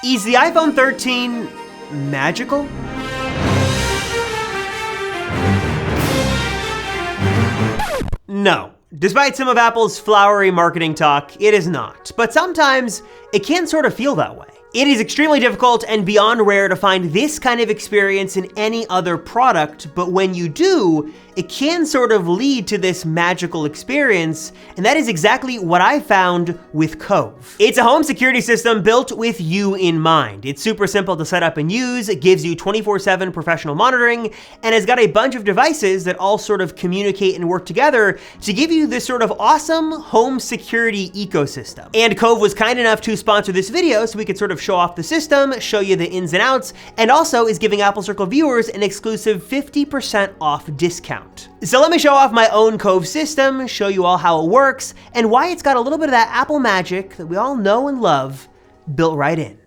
Is the iPhone 13 magical? No. Despite some of Apple's flowery marketing talk, it is not. But sometimes it can sort of feel that way. It is extremely difficult and beyond rare to find this kind of experience in any other product, but when you do, it can sort of lead to this magical experience, and that is exactly what I found with Cove. It's a home security system built with you in mind. It's super simple to set up and use, it gives you 24/7 professional monitoring, and has got a bunch of devices that all sort of communicate and work together to give you this sort of awesome home security ecosystem. And Cove was kind enough to sponsor this video so we could sort of show off the system, show you the ins and outs, and also is giving Apple Circle viewers an exclusive 50% off discount. So let me show off my own Cove system, show you all how it works, and why it's got a little bit of that Apple magic that we all know and love built right in.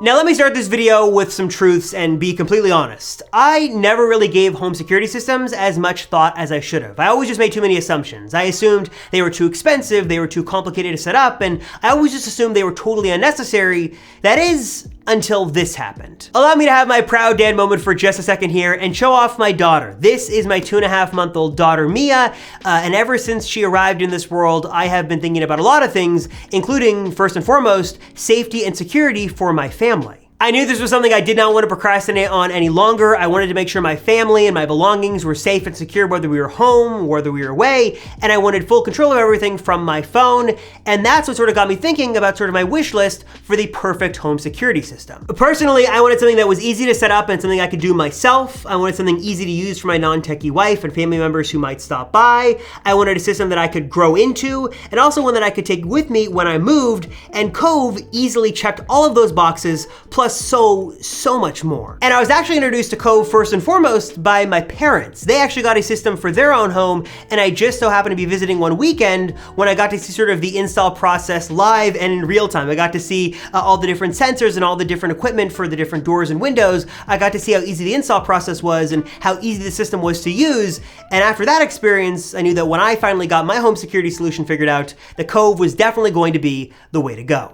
Now let me start this video with some truths and be completely honest. I never really gave home security systems as much thought as I should have. I always just made too many assumptions. I assumed they were too expensive, they were too complicated to set up, and I always just assumed they were totally unnecessary. That is, until this happened. Allow me to have my proud dad moment for just a second here and show off my daughter. This is my 2.5-month-old daughter, Mia, and ever since she arrived in this world, I have been thinking about a lot of things, including, first and foremost, safety and security for my family. I knew this was something I did not want to procrastinate on any longer. I wanted to make sure my family and my belongings were safe and secure whether we were home, whether we were away, and I wanted full control of everything from my phone, and that's what sort of got me thinking about sort of my wish list for the perfect home security system. Personally, I wanted something that was easy to set up and something I could do myself. I wanted something easy to use for my non-techie wife and family members who might stop by. I wanted a system that I could grow into, and also one that I could take with me when I moved, and Cove easily checked all of those boxes, plus so much more. And I was actually introduced to Cove first and foremost by my parents. They actually got a system for their own home, and I just so happened to be visiting one weekend when I got to see sort of the install process live and in real time. I got to see all the different sensors and all the different equipment for the different doors and windows. I got to see how easy the install process was and how easy the system was to use. And after that experience, I knew that when I finally got my home security solution figured out, the Cove was definitely going to be the way to go.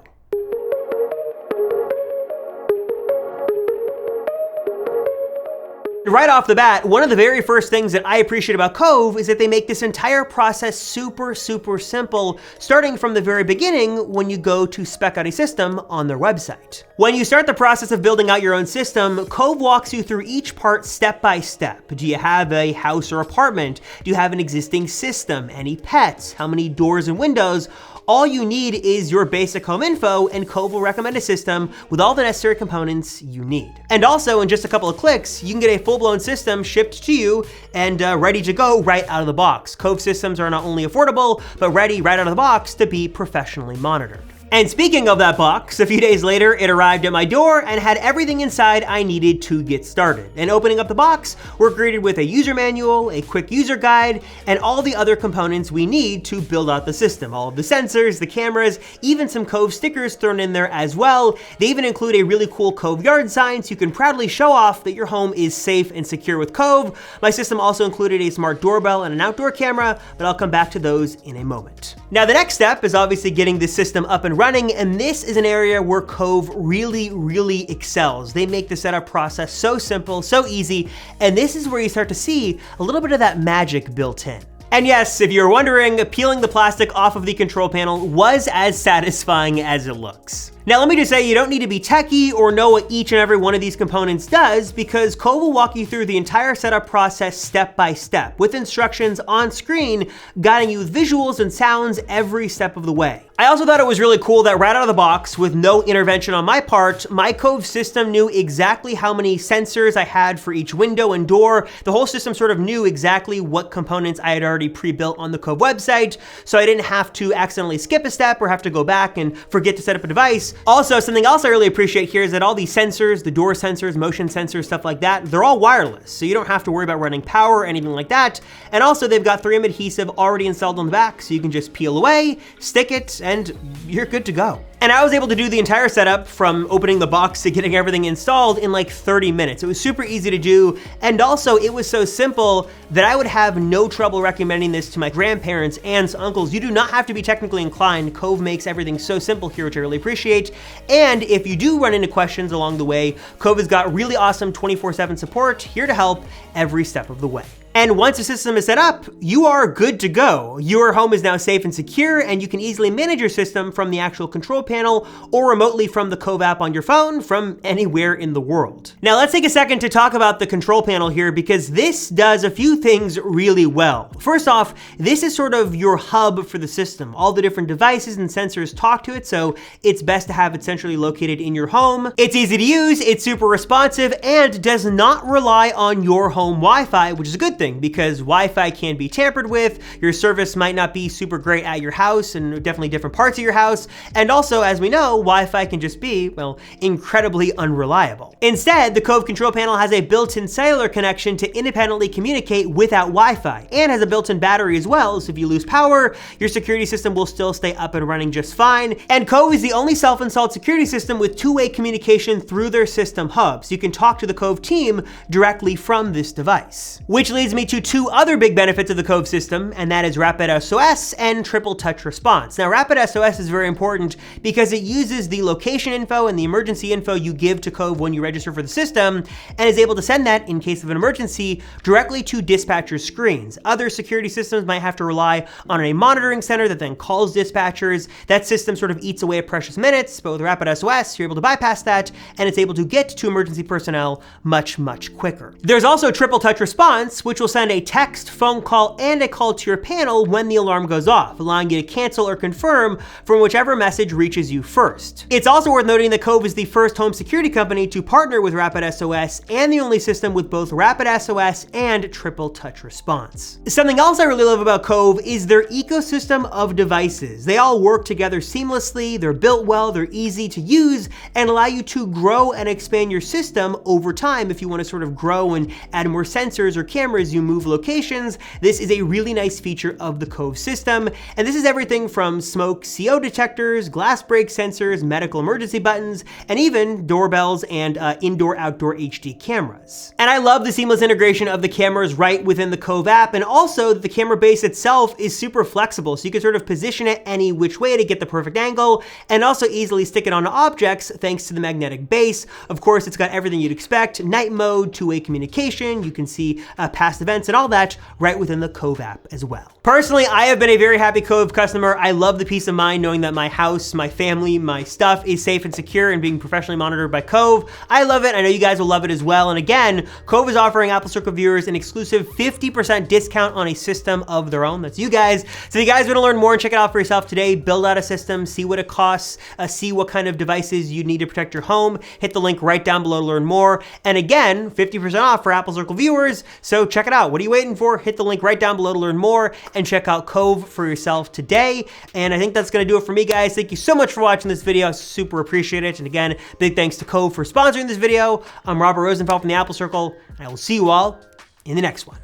Right off the bat, one of the very first things that I appreciate about Cove is that they make this entire process super simple, starting from the very beginning when you go to spec out a system on their website. When you start the process of building out your own system, Cove walks you through each part step by step. Do you have a house or apartment? Do you have an existing system? Any pets? How many doors and windows? All you need is your basic home info, and Cove will recommend a system with all the necessary components you need. And also, in just a couple of clicks, you can get a full-blown system shipped to you and ready to go right out of the box. Cove systems are not only affordable, but ready right out of the box to be professionally monitored. And speaking of that box, a few days later, it arrived at my door and had everything inside I needed to get started. And opening up the box, we're greeted with a user manual, a quick user guide, and all the other components we need to build out the system. All of the sensors, the cameras, even some Cove stickers thrown in there as well. They even include a really cool Cove yard sign so you can proudly show off that your home is safe and secure with Cove. My system also included a smart doorbell and an outdoor camera, but I'll come back to those in a moment. Now, the next step is obviously getting this system up and running, and this is an area where Cove really excels. They make the setup process so simple, so easy, and this is where you start to see a little bit of that magic built in. And yes, if you're wondering, peeling the plastic off of the control panel was as satisfying as it looks. Now let me just say, you don't need to be techie or know what each and every one of these components does, because Cove will walk you through the entire setup process step by step, with instructions on screen, guiding you with visuals and sounds every step of the way. I also thought it was really cool that right out of the box, with no intervention on my part, my Cove system knew exactly how many sensors I had for each window and door. The whole system sort of knew exactly what components I had already pre-built on the Cove website, so I didn't have to accidentally skip a step or have to go back and forget to set up a device. Also, something else I really appreciate here is that all these sensors, the door sensors, motion sensors, stuff like that, they're all wireless, so you don't have to worry about running power or anything like that. And also, they've got 3M adhesive already installed on the back, so you can just peel away, stick it, and you're good to go. And I was able to do the entire setup from opening the box to getting everything installed in like 30 minutes. It was super easy to do, and also it was so simple that I would have no trouble recommending this to my grandparents, aunts, uncles. You do not have to be technically inclined. Cove makes everything so simple here, which I really appreciate. And if you do run into questions along the way, Cove has got really awesome 24/7 support here to help every step of the way. And once the system is set up, you are good to go. Your home is now safe and secure, and you can easily manage your system from the actual control panel or remotely from the Cove app on your phone from anywhere in the world. Now let's take a second to talk about the control panel here, because this does a few things really well. First off, this is sort of your hub for the system. All the different devices and sensors talk to it, so it's best to have it centrally located in your home. It's easy to use, it's super responsive, and does not rely on your home Wi-Fi, which is a good thing, because Wi-Fi can be tampered with. Your service might not be super great at your house, and definitely different parts of your house. And also, as we know, Wi-Fi can just be, well, incredibly unreliable. Instead, the Cove control panel has a built-in cellular connection to independently communicate without Wi-Fi, and has a built-in battery as well, so if you lose power, your security system will still stay up and running just fine. And Cove is the only self-installed security system with two-way communication through their system hub, so you can talk to the Cove team directly from this device. Which leads me to two other big benefits of the Cove system, and that is Rapid SOS and Triple Touch Response. Now, Rapid SOS is very important because it uses the location info and the emergency info you give to Cove when you register for the system, and is able to send that, in case of an emergency, directly to dispatcher screens. Other security systems might have to rely on a monitoring center that then calls dispatchers. That system sort of eats away at precious minutes, but with Rapid SOS, you're able to bypass that, and it's able to get to emergency personnel much, much quicker. There's also Triple Touch Response, which will send a text, phone call, and a call to your panel when the alarm goes off, allowing you to cancel or confirm from whichever message reaches you first. It's also worth noting that Cove is the first home security company to partner with Rapid SOS, and the only system with both Rapid SOS and Triple Touch Response. Something else I really love about Cove is their ecosystem of devices. They all work together seamlessly, they're built well, they're easy to use, and allow you to grow and expand your system over time. If you want to sort of grow and add more sensors or cameras, you move locations. This is a really nice feature of the Cove system, and this is everything from smoke CO detectors, glass break sensors, medical emergency buttons, and even doorbells and indoor-outdoor HD cameras. And I love the seamless integration of the cameras right within the Cove app, and also that the camera base itself is super flexible, so you can sort of position it any which way to get the perfect angle, and also easily stick it onto objects thanks to the magnetic base. Of course, it's got everything you'd expect: night mode, two-way communication, you can see past events and all that right within the Cove app as well. Personally, I have been a very happy Cove customer. I love the peace of mind knowing that my house, my family, my stuff is safe and secure and being professionally monitored by Cove. I love it. I know you guys will love it as well. And again, Cove is offering Apple Circle viewers an exclusive 50% discount on a system of their own. That's you guys. So if you guys want to learn more and check it out for yourself today, build out a system, see what it costs, see what kind of devices you need to protect your home, hit the link right down below to learn more. And again, 50% off for Apple Circle viewers. So check it out. What are you waiting for? Hit the link right down below to learn more and check out Cove for yourself today. And I think that's going to do it for me, guys. Thank you so much for watching this video. I super appreciate it. And again, big thanks to Cove for sponsoring this video. I'm Robert Rosenfeld from the Apple Circle, and I will see you all in the next one.